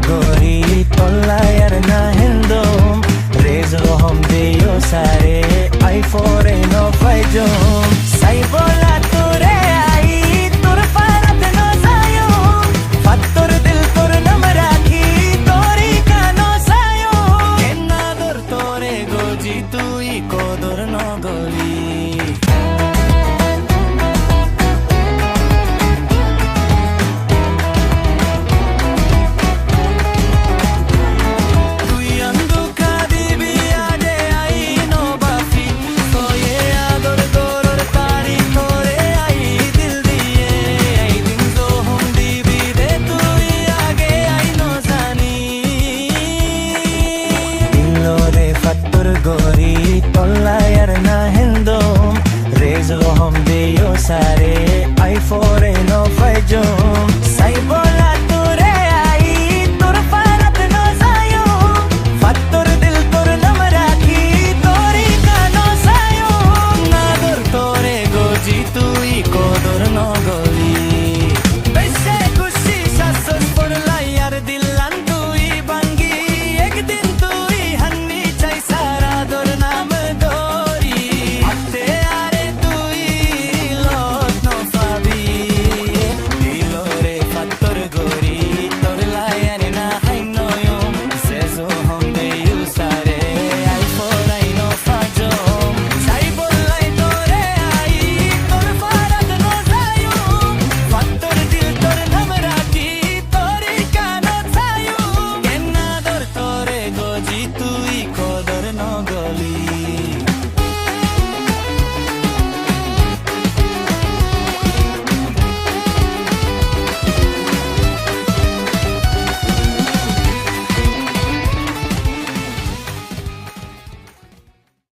Gori tolla yarna hindom rezo hom deyo sare ai fore no fajom sai bola tore ai tur parat no sayo fattor dil tur nam rakhi tori kano sayo enna dor tore goji tui kodor no goli Gori tolla yarna hindom rezo hom deyo sare ai fore